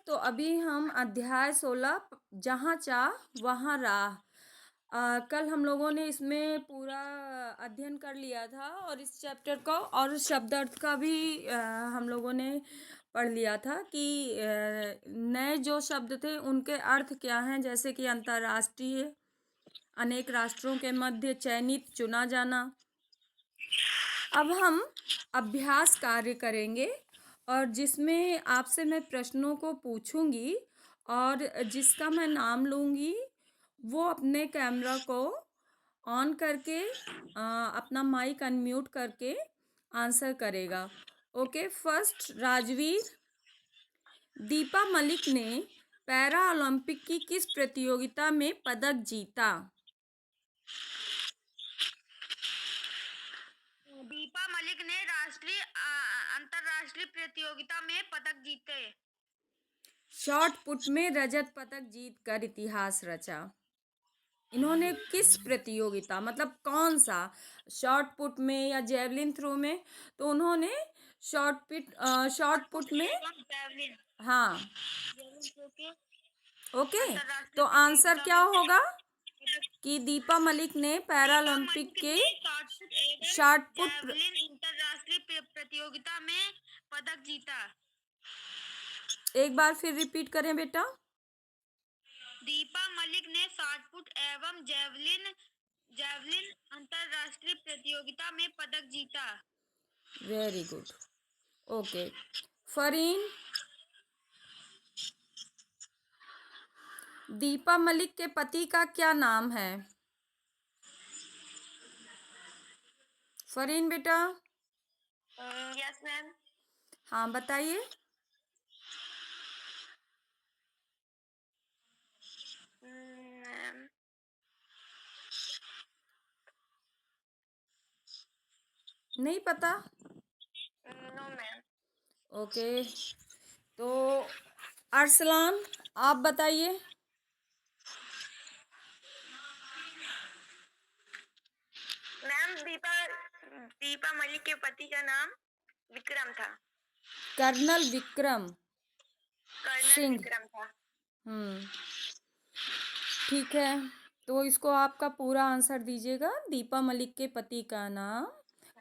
तो अभी हम अध्याय 16 जहाँ चाह वहाँ राह। कल हम लोगों ने इसमें पूरा अध्ययन कर लिया था और इस चैप्टर का और शब्द अर्थ का भी हम लोगों ने पढ़ लिया था कि नए जो शब्द थे उनके अर्थ क्या हैं, जैसे कि अंतर्राष्ट्रीय, अनेक राष्ट्रों के मध्य, चयनित, चुना जाना। अब हम अभ्यास कार्य करेंगे और जिसमें आपसे मैं प्रश्नों को पूछूंगी और जिसका मैं नाम लूंगी वो अपने कैमरा को ऑन करके अपना माइक अनम्यूट करके आंसर करेगा। Okay, first Rajveer. दीपा मलिक ने पैरा ओलंपिक की किस प्रतियोगिता में पदक जीता? दीपा मलिक ने अंतरराष्ट्रीय प्रतियोगिता में पदक जीते। शॉट पुट में रजत पदक जीतकर इतिहास रचा। इन्होंने किस प्रतियोगिता, मतलब कौन सा, शॉट पुट में या जेवलिन थ्रो में? तो उन्होंने शॉट पुट में। जेवलिन हाँ। थ्रो के ओके, अंतरराष्ट्रीय तो आंसर प्रतियोगिता क्या में होगा पदक। कि दीपा मलिक ने दीपा पैरालंपिक मलिक के ने शॉट पुट एवं शॉट पुट। जेवलिन अंतरराष्ट्रीय प्रतियोगिता में पदक जीता। एक बार फिर रिपीट करें बेटा। दीपा मलिक ने शॉट पुट एवं जेवलिन अंतरराष्ट्रीय प्रतियोगिता में पदक जीता। Very good. Okay, Fareen. Deepa Malik के पति का क्या नाम है? फरीन बेटा। Yes ma'am. हाँ, बताइए। मैम, नहीं पता? No ma'am. ओके, तो अरसलान, आप बताइए। मैम, दीपा मलिक के पति का नाम विक्रम था। Colonel Vikram colonel Singh. विक्रम था। हम्म, ठीक है। तो इसको आपका पूरा आंसर दीजिएगा। दीपा मलिक के पति का नाम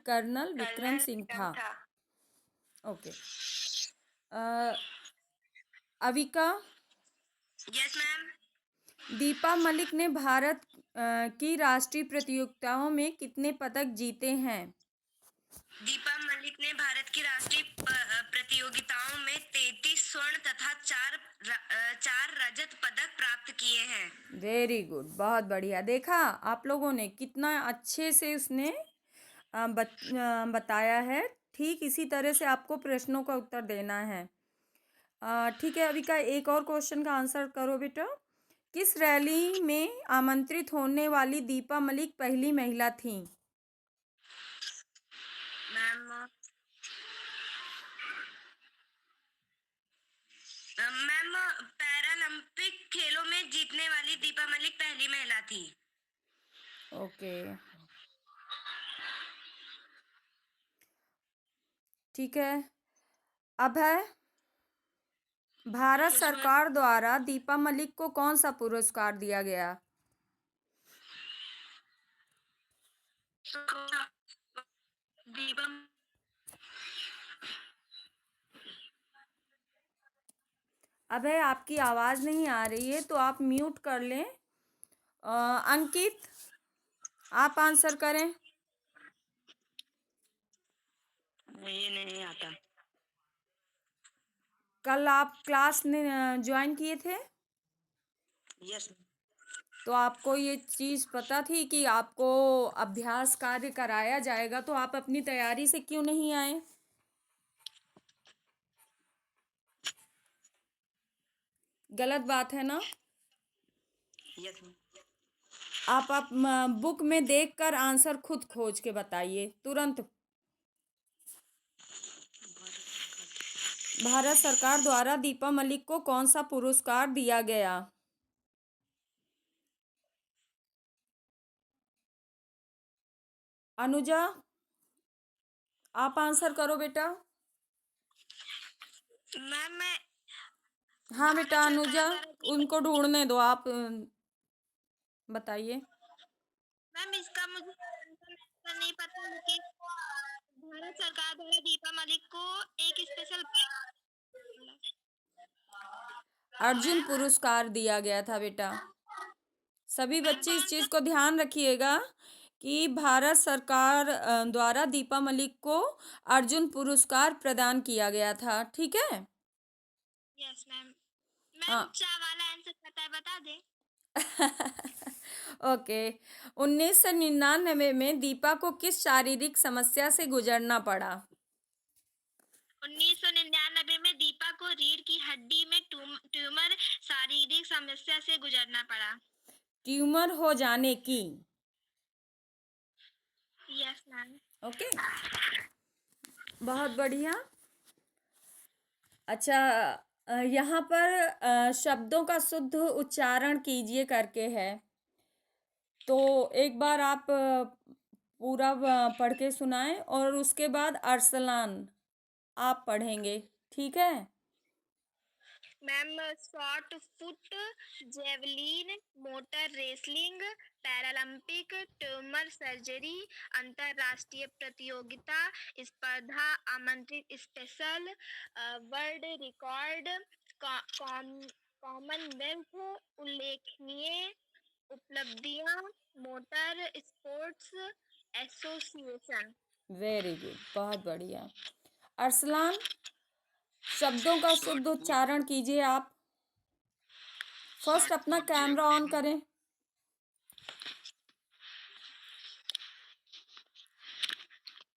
कर्नल विक्रम कर्नल सिंह विक्रम था। था। Okay. Avika. Yes ma'am. Deepa Malik ने भारत की राष्ट्रीय प्रतियोगिताओं में कितने पदक जीते हैं? दीपा मलिक ने भारत की राष्ट्रीय प्रतियोगिताओं में 33 स्वर्ण तथा चार रजत पदक प्राप्त किए हैं। वेरी गुड, बहुत बढ़िया। देखा आप लोगों ने कितना अच्छे से उसने बताया है। ठीक इसी तरह से आपको प्रश्नों का उत्तर देना है। ठीक है, अभी का एक और क्वेश्चन का आंसर करो बेटा। किस रैली में आमंत्रित होने वाली दीपा मलिक पहली महिला थी? मैम, मैम, पैरालंपिक खेलों में जीतने वाली दीपा मलिक पहली महिला थी। ओके, ठीक है। अब है, भारत यस मैम। सरकार द्वारा दीपा मलिक को कौन सा पुरस्कार दिया गया? दीपा अब है, आपकी आवाज़ नहीं आ रही है तो आप म्यूट कर लें। अंकित, आप आंसर करें। ये नहीं आता। कल आप क्लास ने ज्वाइन किए थे यस। तो आपको ये चीज़ पता थी कि आपको अभ्यास कार्य कराया जाएगा, तो आप अपनी तैयारी से क्यों नहीं आए? गलत बात है ना? यस। आप बुक में देखकर आंसर खुद खोज के बताइए तुरंत। भारत सरकार द्वारा दीपा मलिक को कौन सा पुरस्कार दिया गया? अनुजा, आप आंसर करो बेटा। मैम, मैं हाँ भारत बेटा सरकार अनुजा, द्वारा उनको ढूंढने दो, आप बताइए। मैम इसका मुझे आंसर नहीं पता, लेकिन भारत सरकार द्वारा दीपा मलिक को एक स्पेशल अर्जुन पुरस्कार दिया गया था बेटा। सभी मैम बच्चे इस कौन सा? चीज़ को ध्यान रखिएगा कि भारत सरकार द्वारा दीपा मलिक को अर्जुन पुरस्कार प्रदान किया गया था, ठीक है। Yes ma'am. मैम हाँ। चा वाला आंसर पता है, बता दे। ओके। 1999 में दीपा को किस शारीरिक समस्या से गुजरना पड़ा? 1999 में दीपा को रीढ़ की हड्डी में ट्यूमर शारीरिक समस्या से गुजरना पड़ा। ट्यूमर हो जाने की। Yes ma'am. ओके, बहुत बढ़िया। अच्छा, यहाँ पर शब्दों का शुद्ध उच्चारण कीजिए करके है, तो एक बार आप पूरा पढ़ के सुनाएं और उसके बाद अरसलान आप पढ़ेंगे, ठीक है। Ma'am short put, javelin, motor wrestling, Paralympic, tumour surgery, अंतरराष्ट्रीय प्रतियोगिता, स्पर्धा, आमंत्रित, स्पेशल, वर्ल्ड रिकॉर्ड, कॉमनवेल्थ, उल्लेखनीय उपलब्धियां, motor sports association. Very good, बहुत बढ़िया। अरसलान, शब्दों का शुद्ध उच्चारण कीजिए आप। फर्स्ट अपना कैमरा ऑन करें।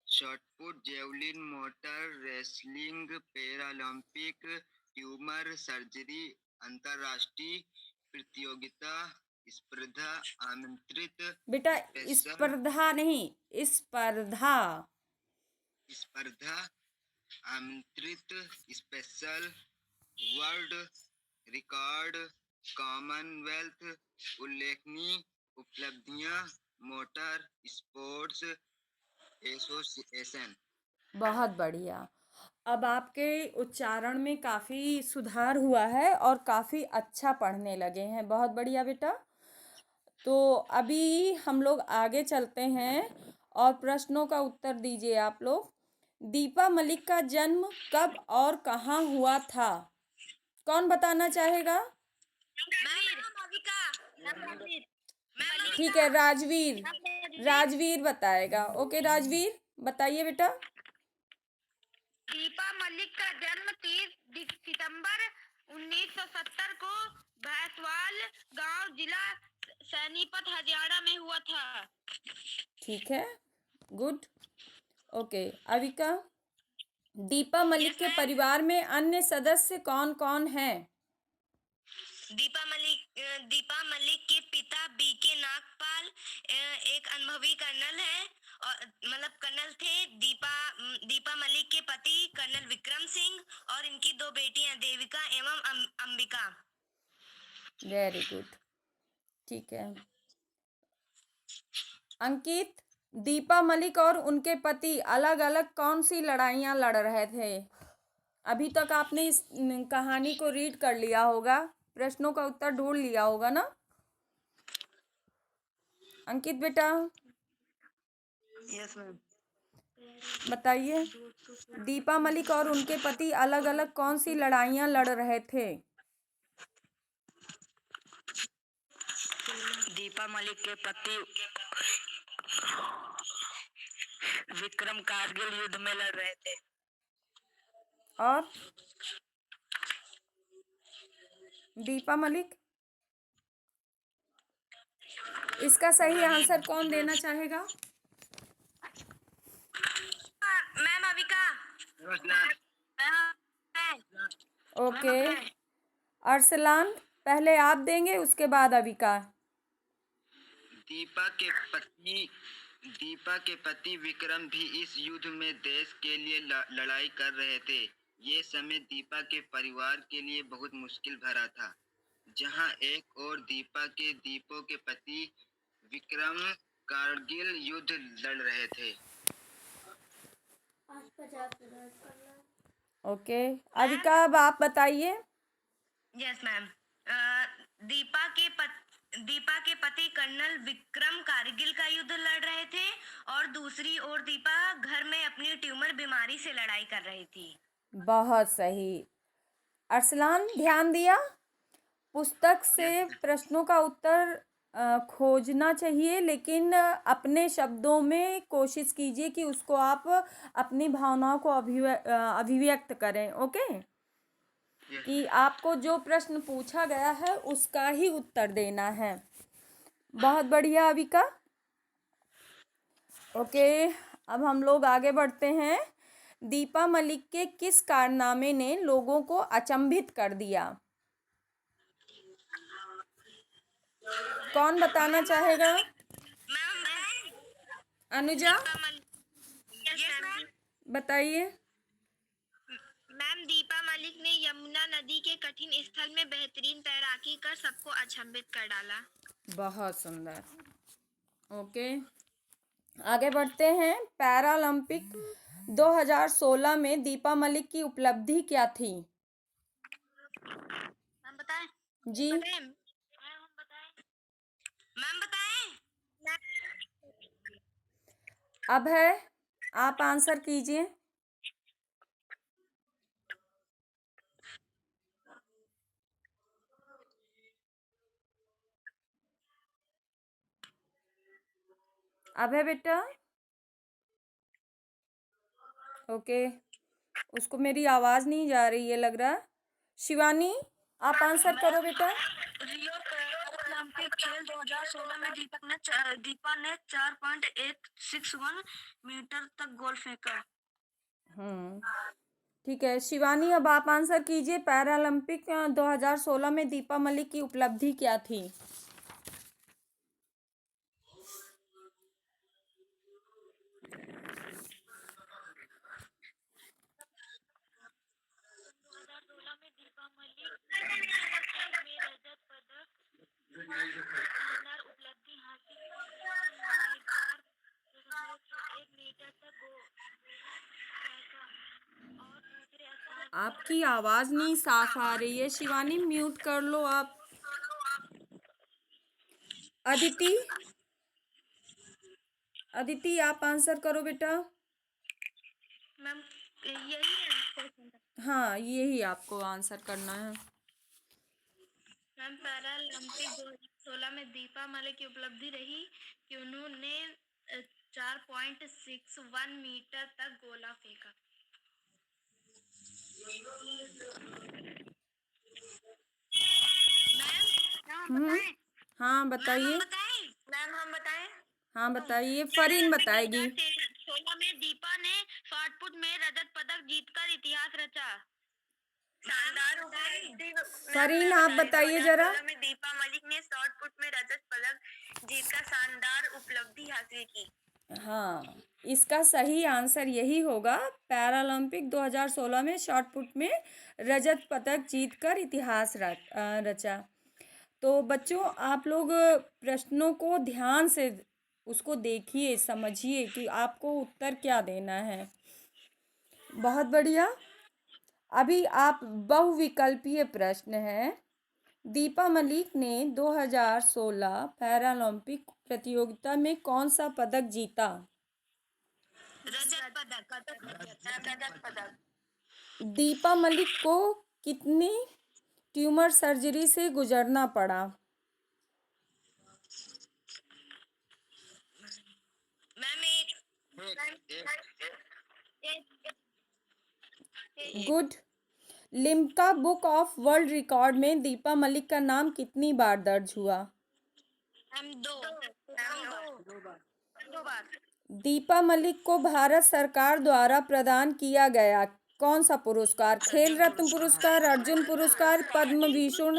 Shot put, javelin, motor wrestling, Paralympic, tumour surgery, अंतरराष्ट्रीय प्रतियोगिता, स्पर्धा, आमंत्रित, बेटा स्पेशल, स्पर्धा नहीं, स्पर्धा। स्पर्धा, आमंत्रित, स्पेशल, वर्ल्ड रिकॉर्ड, कॉमनवेल्थ, उल्लेखनीय उपलब्धियां, मोटर स्पोर्ट्स एसोसिएशन। बहुत बढ़िया। अब आपके उच्चारण में काफ़ी सुधार हुआ है और काफ़ी अच्छा पढ़ने लगे हैं, बहुत बढ़िया बेटा। तो अभी हम लोग आगे चलते हैं और प्रश्नों का उत्तर दीजिए आप लोग। दीपा मलिक का जन्म कब और कहाँ हुआ था? कौन बताना चाहेगा? ठीक है, राजवीर। राजवीर बताएगा। ओके राजवीर, बताइए बेटा। दीपा मलिक का जन्म 30 सितंबर 1970 को भैंसवाल गांव, जिला सोनीपत, हरियाणा में हुआ था। ठीक है, गुड। ओके अविका, दीपा मलिक के परिवार में अन्य सदस्य कौन कौन हैं? दीपा मलिक के पिता बीके नागपाल एक अनुभवी कर्नल है, और मतलब कर्नल थे। दीपा मलिक के पति कर्नल विक्रम सिंह, और इनकी दो बेटियां देविका एवं अंबिका। वेरी गुड, ठीक है। अंकित, दीपा मलिक और उनके पति अलग अलग कौन सी लड़ाइयाँ लड़ रहे थे? अभी तक आपने इस कहानी को रीड कर लिया होगा, प्रश्नों का उत्तर ढूंढ लिया होगा ना अंकित बेटा? Yes ma'am. बताइए, दीपा मलिक और उनके पति अलग अलग कौन सी लड़ाइयाँ लड़ रहे थे? दीपा मलिक के पति विक्रम कारगिल युद्ध में लड़ रहे थे। और दीपा मलिक, इसका सही आंसर कौन देना चाहेगा? मैम अविका। ओके अरसलान, पहले आप देंगे उसके बाद अविका। दीपा के पति विक्रम भी इस युद्ध में देश के लिए लड़ाई कर रहे थे। ये समय दीपा के परिवार के लिए बहुत मुश्किल भरा था, जहां एक और दीपो के पति विक्रम कारगिल युद्ध लड़ रहे थे। ओके अविका, अब आप बताइए। Yes ma'am. दीपा के पति कर्नल विक्रम कारगिल का युद्ध लड़ रहे थे और दूसरी ओर दीपा घर में अपनी ट्यूमर बीमारी से लड़ाई कर रही थी। बहुत सही। अरसलान, ध्यान दिया? पुस्तक से प्रश्नों का उत्तर खोजना चाहिए, लेकिन अपने शब्दों में कोशिश कीजिए कि उसको आप अपनी भावनाओं को अभिव्यक्त करें। ओके, कि आपको जो प्रश्न पूछा गया है उसका ही उत्तर देना है। बहुत बढ़िया अविका। ओके, अब हम लोग आगे बढ़ते हैं। दीपा मलिक के किस कारनामे ने लोगों को अचंभित कर दिया? कौन बताना चाहेगा? अनुजा, बताइए। मैम, दीपा मलिक ने यमुना नदी के कठिन स्थल में बेहतरीन तैराकी कर सबको अचंभित कर डाला। बहुत सुंदर। ओके, आगे बढ़ते हैं। पैरालंपिक 2016 में दीपा मलिक की उपलब्धि क्या थी? मैम बताएं। जी, मैम बताएं। अब है, आप आंसर कीजिए। अब है बेटा? ओके, उसको मेरी आवाज़ नहीं जा रही है लग रहा। शिवानी, आप आंसर करो बेटा। रियो पैरालंपिक खेल 2016 में दीपा ने 4.861 मीटर तक गोल फेंका। ठीक है शिवानी, अब आप आंसर कीजिए। पैरालंपिक 2016 में दीपा मलिक की उपलब्धि क्या थी? आपकी आवाज़ नहीं साफ आ रही है शिवानी, म्यूट कर लो आप। अदिति, अदिति आप आंसर करो बेटा। मैम यही है। हाँ, यही आपको आंसर करना है। मैम, पैरालंपिक 2016 में दीपा मलिक की उपलब्धि रही कि उन्होंने 4.61 मीटर तक गोला फेंका। हम्म, हाँ बताइए। मैम हम बताएं। हाँ बताइए, फरीन बताएगी। 2016 में दीपा ने शॉट पुट में रजत पदक जीतकर इतिहास रचा। शानदार उपलब्धि। फरीन आप बताइए जरा। 2016 में दीपा मलिक ने शॉट पुट में रजत पदक जीतकर शानदार उपलब्धि हासिल की। हाँ, इसका सही आंसर यही होगा। पैरालंपिक 2016 में शॉट पुट में रजत पदक जीतकर इतिहास रचा। तो बच्चों, आप लोग प्रश्नों को ध्यान से उसको देखिए, समझिए कि आपको उत्तर क्या देना है। बहुत बढ़िया। अभी आप बहुविकल्पीय प्रश्न है। दीपा मलिक ने 2016 पैरालंपिक प्रतियोगिता में कौन सा पदक जीता? रजत पदक। दीपा मलिक को कितनी ट्यूमर सर्जरी से गुजरना पड़ा? Ma'am good. Limca book of world record में दीपा मलिक का नाम कितनी बार दर्ज हुआ? दो बार। दीपा मलिक को भारत सरकार द्वारा प्रदान किया गया कौन सा पुरस्कार? खेल रत्न पुरस्कार, अर्जुन पुरस्कार, पद्म भूषण?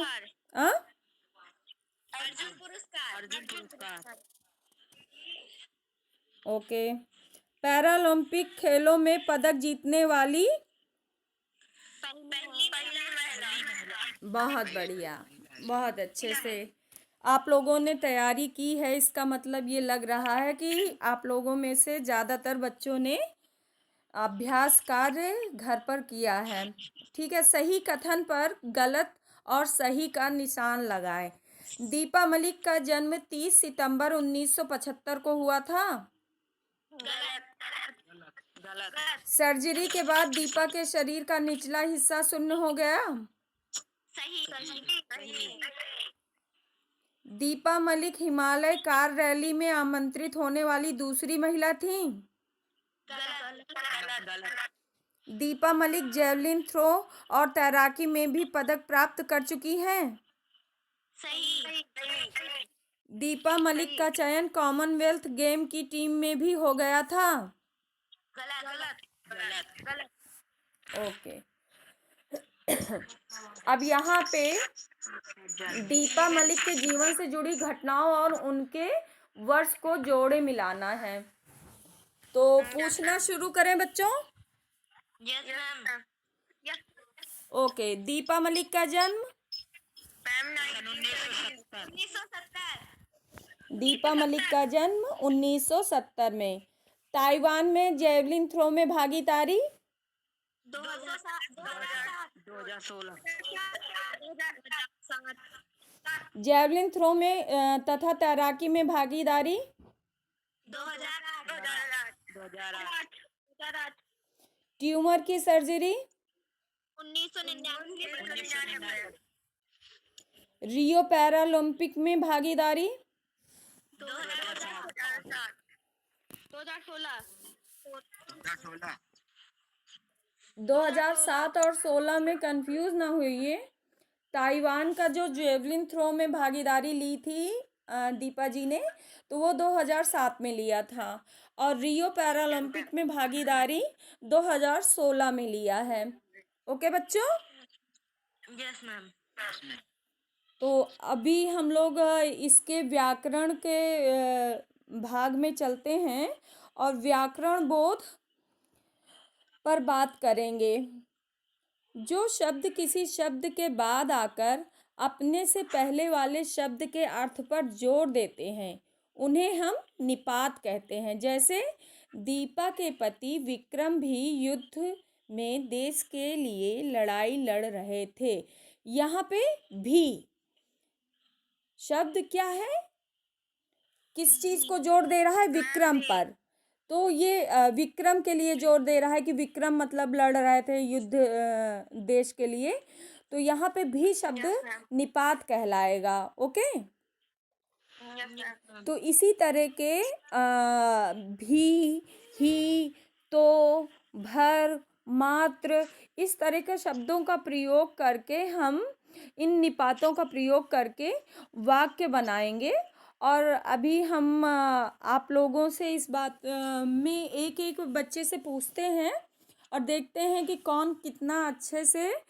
अर्जुन पुरस्कार। ओके। पैरालंपिक खेलों में पदक जीतने वाली? पहली महिला। बहुत बढ़िया, बहुत अच्छे से आप लोगों ने तैयारी की है। इसका मतलब ये लग रहा है कि आप लोगों में से ज़्यादातर बच्चों ने अभ्यास कार्य घर पर किया है। ठीक है, सही कथन पर गलत और सही का निशान लगाएं। दीपा मलिक का जन्म 30 सितंबर 1975 को हुआ था। गलत। सर्जरी के बाद दीपा के शरीर का निचला हिस्सा शून्य हो गया। सही। दीपा मलिक हिमालय कार रैली में आमंत्रित होने वाली दूसरी महिला थी। गलत। दीपा मलिक जेवलिन थ्रो और तैराकी में भी पदक प्राप्त कर चुकी हैं। सही। दीपा मलिक का चयन कॉमनवेल्थ गेम की टीम में भी हो गया था। गलत। ओके। अब यहाँ पे दीपा मलिक के जीवन से जुड़ी घटनाओं और उनके वर्ष को जोड़े मिलाना है। तो पूछना शुरू करें बच्चों। Yes ma'am. Okay, Deepa Malik का जन्म। मैम 1970। 1970। दीपा मलिक का जन्म 1970 में। ताइवान में जेवलिन थ्रो में भागीदारी। 2016। जेवलिन थ्रो में तथा तैराकी में भागीदारी। 2008। ट्यूमर की सर्जरी। 1999। रियो पैरालंपिक में भागीदारी। 2016। 2007 और 16 में कंफ्यूज ना हुई। ताइवान का जो जेवलिन थ्रो में भागीदारी ली थी दीपा जी ने, तो वो 2007 में लिया था, और रियो पैरालंपिक में भागीदारी 2016 में लिया है। ओके बच्चों, यस मैम। तो अभी हम लोग इसके व्याकरण के भाग में चलते हैं और व्याकरण बोध पर बात करेंगे। जो शब्द किसी शब्द के बाद आकर अपने से पहले वाले शब्द के अर्थ पर जोर देते हैं उन्हें हम निपात कहते हैं। जैसे दीपा के पति विक्रम भी युद्ध में देश के लिए लड़ाई लड़ रहे थे। यहाँ पे भी शब्द क्या है, किस चीज को जोर दे रहा है? विक्रम पर। तो ये विक्रम के लिए जोर दे रहा है कि विक्रम मतलब लड़ रहे थे युद्ध देश के लिए। तो यहाँ पे भी शब्द निपात कहलाएगा। ओके, तो इसी तरह के भी, ही, तो, भर, मात्र, इस तरह के शब्दों का प्रयोग करके हम इन निपातों का प्रयोग करके वाक्य बनाएंगे। और अभी हम आप लोगों से इस बात में एक एक बच्चे से पूछते हैं और देखते हैं कि कौन कितना अच्छे से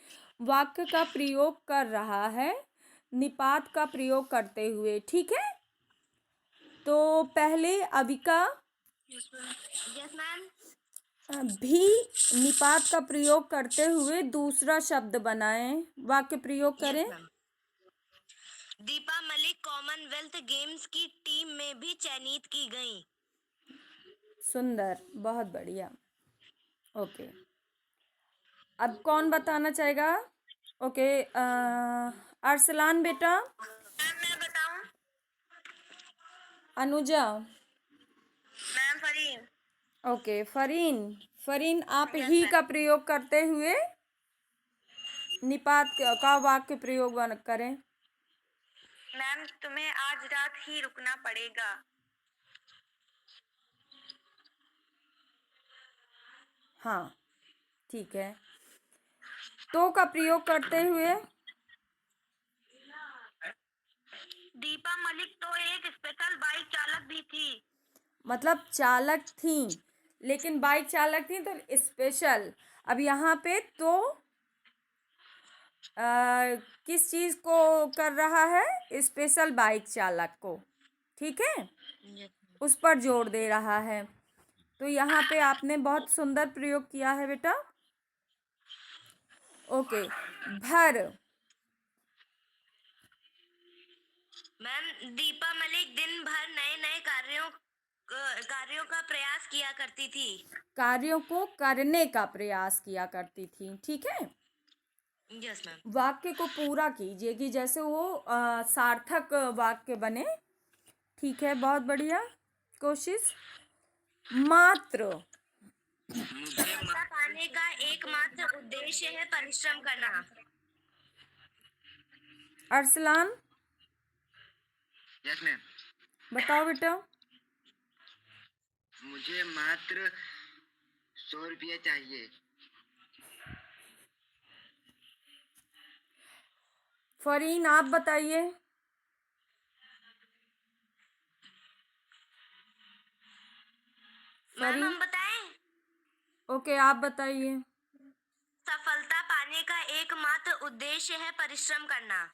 वाक्य का प्रयोग कर रहा है निपात का प्रयोग करते हुए। ठीक है, तो पहले अविका यस मैम। भी निपात का प्रयोग करते हुए दूसरा शब्द बनाएं, वाक्य प्रयोग करें। दीपा मलिक कॉमनवेल्थ गेम्स की टीम में भी चयनित की गई। सुंदर, बहुत बढ़िया। ओके, अब कौन बताना चाहेगा? ओके, अरसलान बेटा। मैं बताऊं? अनुजा। मैम फरीन। ओके, फरीन आप ही का प्रयोग करते हुए निपात का वाक्य प्रयोग करें। मैम तुम्हें आज रात ही रुकना पड़ेगा। हाँ, ठीक है। तो का प्रयोग करते हुए दीपा मलिक तो एक स्पेशल बाइक चालक भी थी। मतलब चालक थी, लेकिन बाइक चालक थी तो स्पेशल। अब यहाँ पे तो किस चीज को कर रहा है? स्पेशल बाइक चालक को। ठीक है, उस पर जोर दे रहा है। तो यहाँ पे आपने बहुत सुंदर प्रयोग किया है बेटा। ओके, भर। मैम दीपा मलिक दिन भर नए नए कार्यों का प्रयास किया करती थी। कार्यों को करने का प्रयास किया करती थी। ठीक है, यस मैम। वाक्य को पूरा कीजिए कि जैसे वो सार्थक वाक्य बने। ठीक है, बहुत बढ़िया कोशिश। मात्र। सफलता पाने का एकमात्र उद्देश्य है परिश्रम करना। Arsalan, yes ma'am. बताओ बेटा। मुझे मात्र 100 रुपया चाहिए। फरीन, आप बताइए। मैम फरीन, हम बताएं? ओके, आप बताइए। सफलता पाने का एकमात्र उद्देश्य है परिश्रम करना।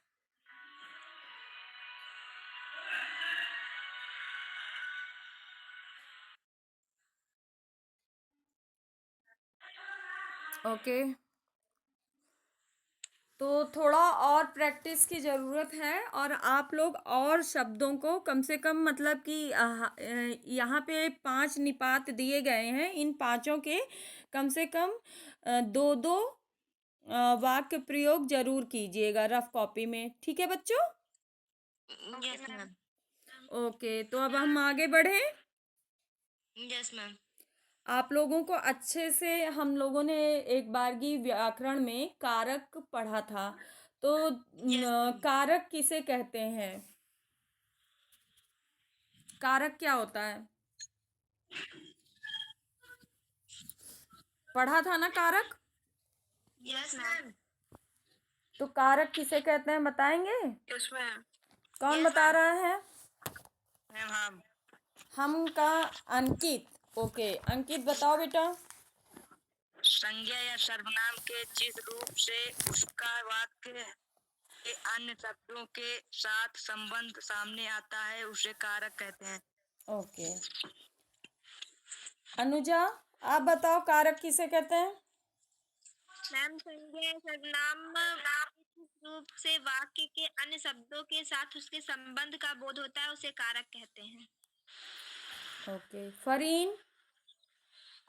ओके, तो थोड़ा और प्रैक्टिस की ज़रूरत है और आप लोग और शब्दों को कम से कम, मतलब कि यहाँ पे 5 निपात दिए गए हैं, इन पांचों के कम से कम 2-2 वाक्य प्रयोग जरूर कीजिएगा रफ कॉपी में। ठीक है बच्चों? Yes ma'am. ओके, तो अब हम आगे बढ़ें। Yes ma'am. आप लोगों को अच्छे से हम लोगों ने एक बारगी व्याकरण में कारक पढ़ा था, तो यस मैम। कारक किसे कहते हैं? कारक क्या होता है? पढ़ा था ना कारक? Yes ma'am. तो कारक किसे कहते हैं बताएंगे? Yes ma'am. कौन Yes, बता ma'am. रहा है? मैम हम हम का अंकित। ओके, अंकित बताओ बेटा। संज्ञा या सर्वनाम के जिस रूप से उसका वाक्य के अन्य शब्दों के साथ संबंध सामने आता है उसे कारक कहते हैं। ओके, अनुजा, आप बताओ कारक किसे कहते हैं? मैम संज्ञा सर्वनाम जिस रूप से वाक्य के अन्य शब्दों के साथ उसके संबंध का बोध होता है उसे कारक कहते हैं। ओके, फरीन।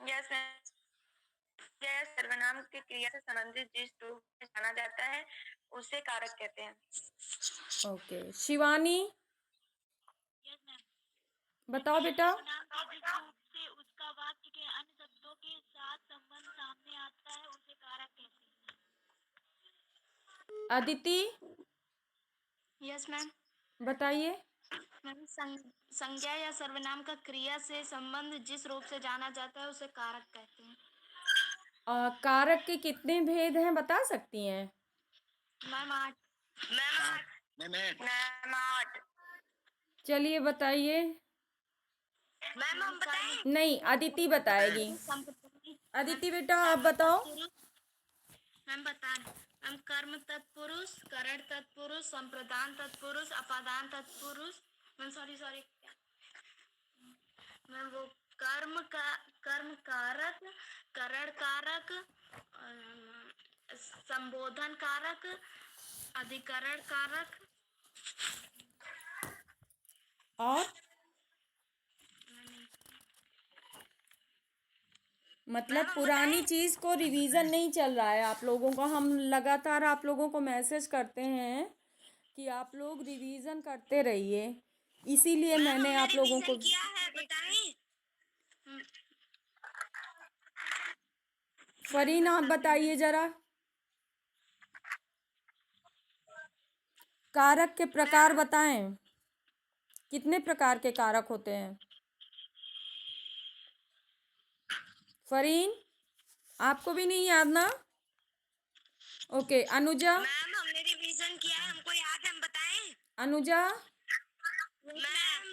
Yes ma'am. संज्ञा सर्वनाम की क्रिया से संबंधित जिस रूप से जाना जाता है उसे कारक कहते हैं। Okay, Shivani, yes ma'am. बताओ बेटा। सर्वनाम के जिस रूप से उसका वाक्य के अन्य शब्दों के साथ संबंध सामने आता है उसे कारक कहते अदिति, हैं। Yes ma'am. बताइए। मैम संज्ञा या सर्वनाम का क्रिया से संबंध जिस रूप से जाना जाता है उसे कारक कहते हैं। कारक के कितने भेद हैं बता सकती हैं? मैम 8। मैम 8। मैम 8। चलिए बताइए। मैम हम बताएं? नहीं, अदिति बताएगी। अदिति बेटा, आप बताओ। मैम बता रहे। मैम कर्म तत्पुरुष, करण तत्पुरुष, संप्रदान तत्पुरुष, अपादान तत्पुरुष। मैम सॉरी मैम वो कर्म कारक, करण कारक, संबोधन कारक, अधिकरण कारक और मतलब पुरानी चीज को रिवीजन नहीं चल रहा है आप लोगों का। हम लगातार आप लोगों को मैसेज करते हैं कि आप लोग रिवीजन करते रहिए, इसीलिए मैंने आप लोगों को। किया है बताएं? फरीन, आप बताइए जरा। कारक के प्रकार बताएं, कितने प्रकार के कारक होते हैं? फरीन, आपको भी नहीं याद ना? ओके, अनुजा। मैम हमने रिवीजन किया है, हमको याद है, हम बताएं? अनुजा। मैम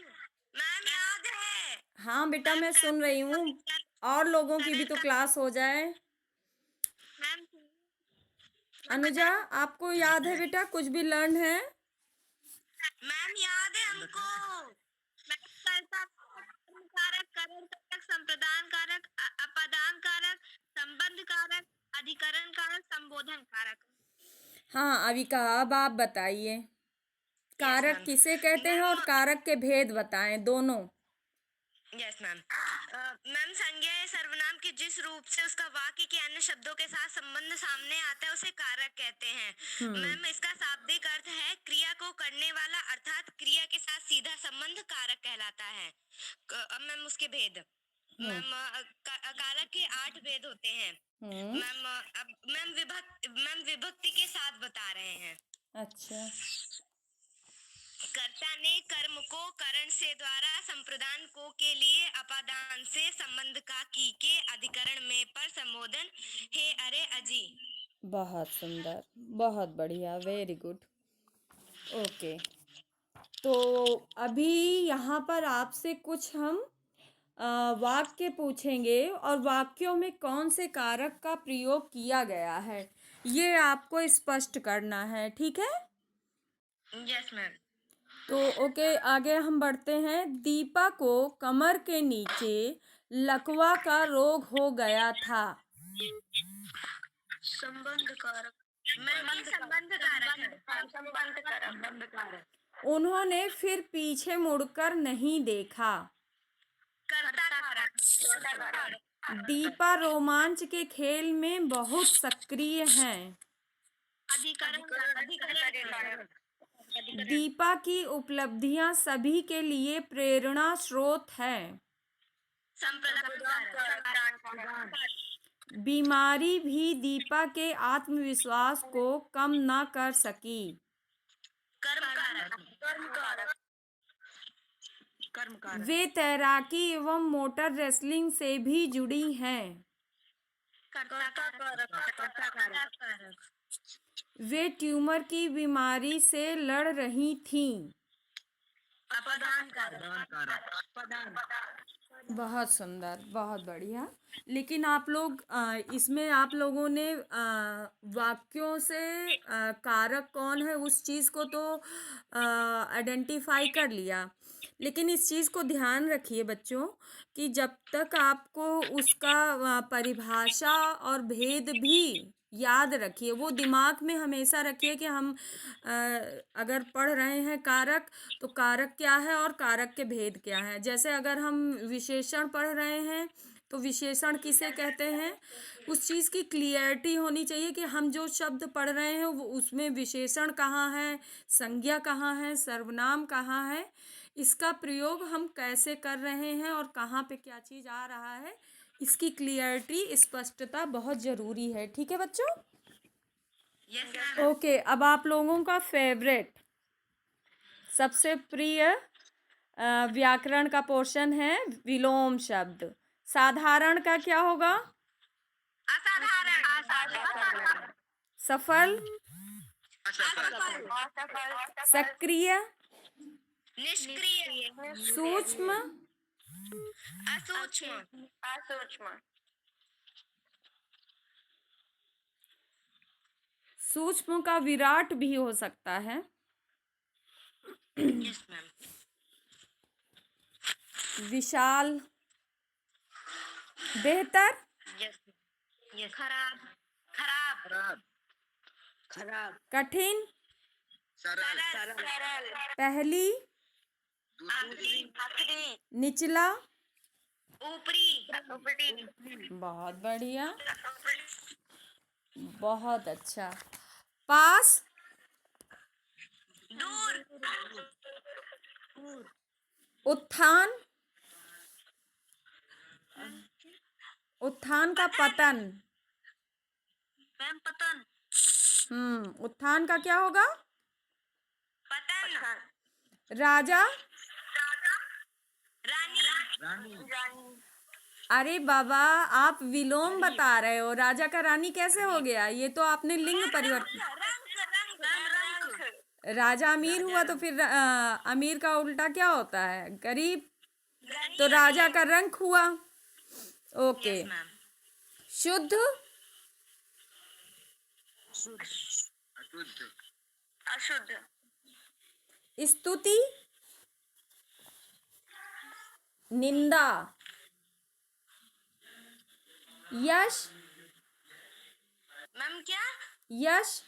मैम याद है। हाँ बेटा, मैं सुन रही हूँ, और लोगों की भी तो क्लास हो जाए। मैम अनुजा, आपको याद है बेटा कुछ भी लर्न है? मैम याद है हमको। मैम कर्ता कारक, करण कारक, संप्रदान कारक, अपादान कारक, संबंध कारक, अधिकरण कारक, संबोधन कारक। हाँ, अभी कहा, अब आप बताइए कारक ma'am. किसे कहते हैं और कारक के भेद बताएं दोनों। Yes ma'am. मैम, संज्ञा या सर्वनाम के जिस रूप से उसका वाक्य के अन्य शब्दों के साथ संबंध सामने आता है उसे कारक कहते हैं। मैम, इसका शाब्दिक अर्थ है क्रिया को करने वाला, अर्थात क्रिया के साथ सीधा संबंध कारक कहलाता है। अब मैम उसके भेद। मैम, कारक के 8 भेद होते हैं। मैम, अब मैम विभक्ति के साथ बता रहे हैं। अच्छा। कर्ता ने कर्म को करण से द्वारा संप्रदान को के लिए अपादान से संबंध का की के अधिकरण में पर संबोधन हे अरे अजी। बहुत सुंदर, बहुत बढ़िया, वेरी गुड। ओके, तो अभी यहाँ पर आपसे कुछ हम वाक्य पूछेंगे और वाक्यों में कौन से कारक का प्रयोग किया गया है ये आपको स्पष्ट करना है, ठीक है? Yes ma'am. तो ओके, आगे हम बढ़ते हैं। दीपा को कमर के नीचे लकवा का रोग हो गया था। संबंध कारक। संबंध कारक। उन्होंने फिर पीछे मुड़कर नहीं देखा। कर्ता कारक। दीपा रोमांच के खेल में बहुत सक्रिय हैं। अधिकरण। दीपा की उपलब्धियां सभी के लिए प्रेरणा स्रोत है। संप्रदान। बीमारी भी दीपा के आत्मविश्वास को कम न कर सकी। कर्म कारक। वे तैराकी एवं मोटर रेसलिंग से भी जुड़ी हैं। वे ट्यूमर की बीमारी से लड़ रही थीं। बहुत सुंदर, बहुत बढ़िया। लेकिन आप लोग इसमें आप लोगों ने वाक्यों से कारक कौन है उस चीज़ को तो आइडेंटिफाई कर लिया, लेकिन इस चीज़ को ध्यान रखिए बच्चों कि जब तक आपको उसका परिभाषा और भेद भी याद रखिए, वो दिमाग में हमेशा रखिए कि हम अगर पढ़ रहे हैं कारक तो कारक क्या है और कारक के भेद क्या है। जैसे अगर हम विशेषण पढ़ रहे हैं तो विशेषण किसे कहते हैं, उस चीज़ की क्लियरिटी होनी चाहिए कि हम जो शब्द पढ़ रहे हैं वो उसमें विशेषण कहाँ है, संज्ञा कहाँ है, सर्वनाम कहाँ है, इसका प्रयोग हम कैसे कर रहे हैं और कहाँ पे क्या चीज़ आ रहा है, इसकी क्लियरिटी, स्पष्टता बहुत ज़रूरी है। ठीक है बच्चों? ओके, अब आप लोगों का फेवरेट, सबसे प्रिय व्याकरण का पोर्शन है विलोम शब्द। साधारण का क्या होगा? असाधारण। सफल, सक्रिय, निष्क्रिय। सूक्ष्म, असूक्ष्म। सूक्ष्म का विराट भी हो सकता है। Yes ma'am. विशाल, बेहतर, यस। खराब। कठिन, सरल, पहली, आखिरी। निचला। ऊपरी। बहुत बढ़िया, बहुत अच्छा। पास, दूर। उत्थान, उत्थान का पतन। मैम, पतन। उत्थान का क्या होगा? पतन। राजा, रानी। अरे बाबा, आप विलोम बता रहे हो, राजा का रानी कैसे हो गया? ये तो आपने लिंग परिवर्तन। राजा अमीर हुआ तो फिर अमीर का उल्टा क्या होता है? गरीब। तो राजा का रंक हुआ। ओके। शुद्ध, अशुद्ध। स्तुति, निंदा, यश, मैम क्या? यश,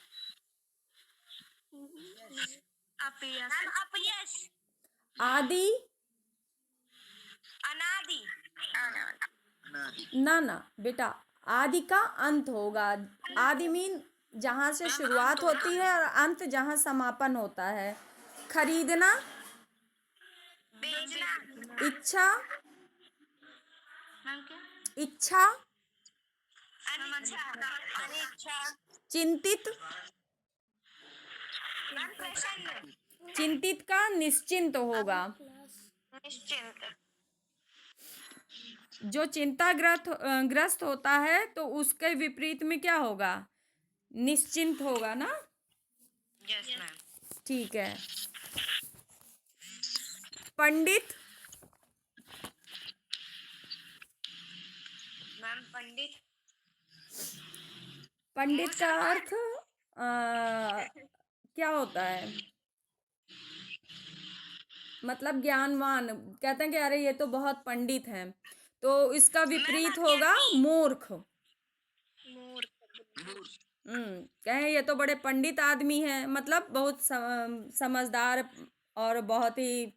अपयश। अपयश। आदि, अनादि। ना ना बेटा, आदि का अंत होगा। आदि मीन जहाँ से शुरुआत होती है और अंत जहाँ समापन होता है। खरीदना, बेचना, इच्छा, इच्छा, अनिच्छा, अनिच्छा, चिंतित, प्रसन्न, चिंतित का निश्चिंत होगा। निश्चिंत, जो चिंताग्रस्त ग्रस्त होता है तो उसके विपरीत में क्या होगा? निश्चिंत होगा ना। Yes ma'am. ठीक है। पंडित, मैम पंडित, पंडित का अर्थ क्या होता है? मतलब ज्ञानवान। कहते हैं कि अरे ये तो बहुत पंडित है, तो इसका विपरीत होगा मूर्ख। मूर्ख, कहें ये तो बड़े पंडित आदमी हैं, मतलब बहुत समझदार और बहुत ही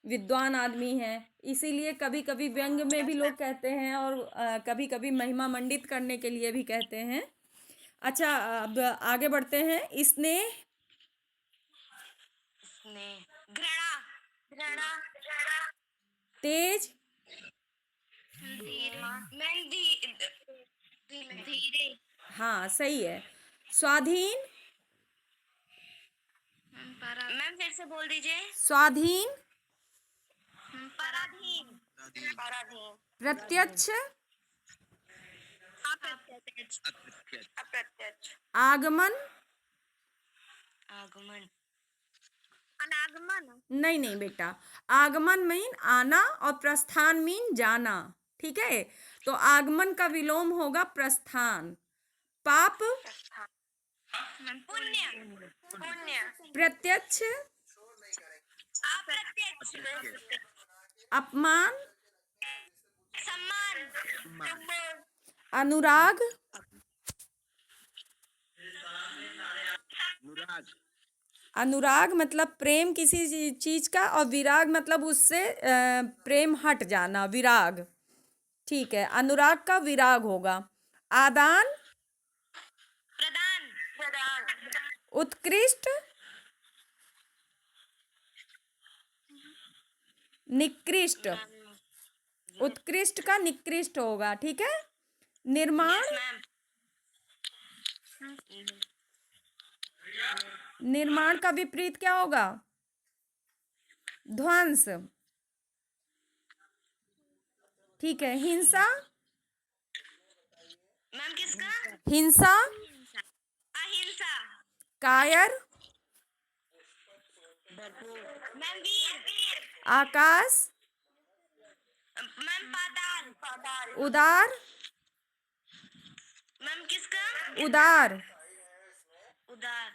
विद्वान आदमी हैं। इसीलिए कभी कभी व्यंग में भी लोग कहते हैं और कभी कभी महिमा मंडित करने के लिए भी कहते हैं। अच्छा, अब आगे बढ़ते हैं। इसने, घृणा, घृणा, तेज, मैम धीरे, हाँ सही है। स्वाधीन, मैम फिर से बोल दीजिए। स्वाधीन, पराधीन, पराधीन, प्रत्यक्ष, अप्रत्यक्ष, अप्रत्यक्ष, आगमन, आगमन, अनागमन, नहीं नहीं बेटा, आगमन मीन आना और प्रस्थान मीन जाना। ठीक है, तो आगमन का विलोम होगा प्रस्थान। पाप, पुण्य, पुण्य, प्रत्यक्ष, अप्रत्यक्ष, अपमान, सम्मान, अनुराग, अनुराग मतलब प्रेम किसी चीज का, और विराग मतलब उससे प्रेम हट जाना, विराग। ठीक है, अनुराग का विराग होगा। आदान, प्रदान, प्रदान, उत्कृष्ट, निकृष्ट। उत्कृष्ट का निकृष्ट होगा। ठीक है। निर्माण, मैम, निर्माण का विपरीत क्या होगा? ध्वंस। ठीक है। हिंसा, मैम किसका? हिंसा, अहिंसा, कायर, मैम वीर, आकाश, मैम पाताल, पाताल, उदार, मैम किसका? उदार, उदार,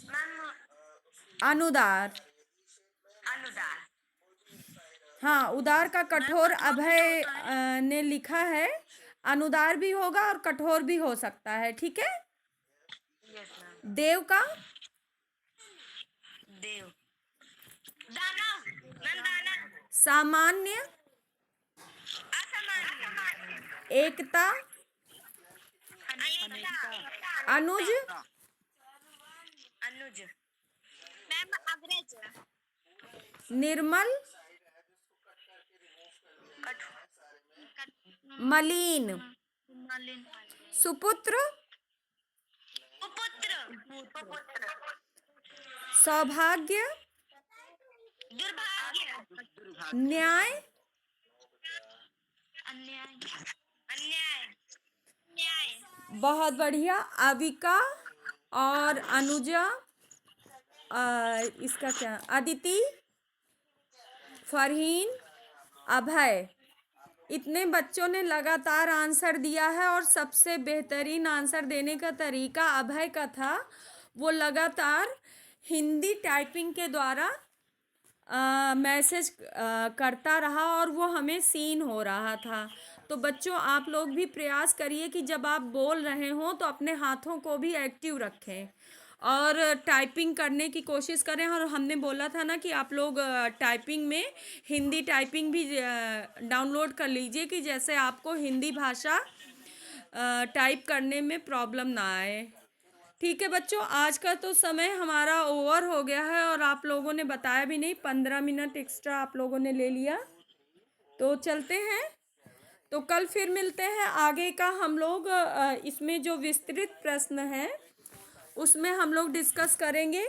मैम अनुदार। अनुदार, हाँ, उदार का कठोर अभय ने लिखा है। अनुदार भी होगा और कठोर भी हो सकता है। ठीक है। Yes ma'am. देव का, देव, दानव, मैम दानव, सामान्य, असामान्य, एकता, अनेकता, अनुज, अनुज, मैम अग्रज, निर्मल, मलिन, मलिन, सुपुत्र, कुपुत्र, सौभाग्य, दुर्भाग्य, न्याय, अन्याय, अन्याय, न्याय, बहुत बढ़िया। अविका और अनुजा, इसका क्या, अदिति, फरहीन, अभय। इतने बच्चों ने लगातार आंसर दिया है और सबसे बेहतरीन आंसर देने का तरीका अभय का था। वो लगातार हिंदी टाइपिंग के द्वारा मैसेज करता रहा और वो हमें सीन हो रहा था। तो बच्चों, आप लोग भी प्रयास करिए कि जब आप बोल रहे हों तो अपने हाथों को भी एक्टिव रखें और टाइपिंग करने की कोशिश करें। और हमने बोला था ना कि आप लोग टाइपिंग में हिंदी टाइपिंग भी डाउनलोड कर लीजिए, कि जैसे आपको हिंदी भाषा टाइप करने में प्रॉब्लम ना आए। ठीक है बच्चों, आज का तो समय हमारा ओवर हो गया है और आप लोगों ने बताया भी नहीं, 15 मिनट एक्स्ट्रा आप लोगों ने ले लिया। तो चलते हैं, तो कल फिर मिलते हैं। आगे का हम लोग इसमें जो विस्तृत प्रश्न है उसमें हम लोग डिस्कस करेंगे,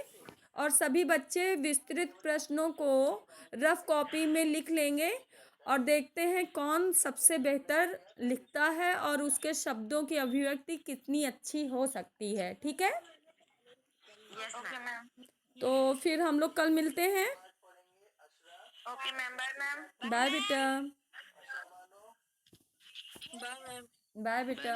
और सभी बच्चे विस्तृत प्रश्नों को रफ कॉपी में लिख लेंगे और देखते हैं कौन सबसे बेहतर लिखता है और उसके शब्दों की अभिव्यक्ति कितनी अच्छी हो सकती है। ठीक है, यस मैम। तो फिर हम लोग कल मिलते हैं। Okay ma'am, bye ma'am. Bye बेटा, बाय मैम। बाय बेटा।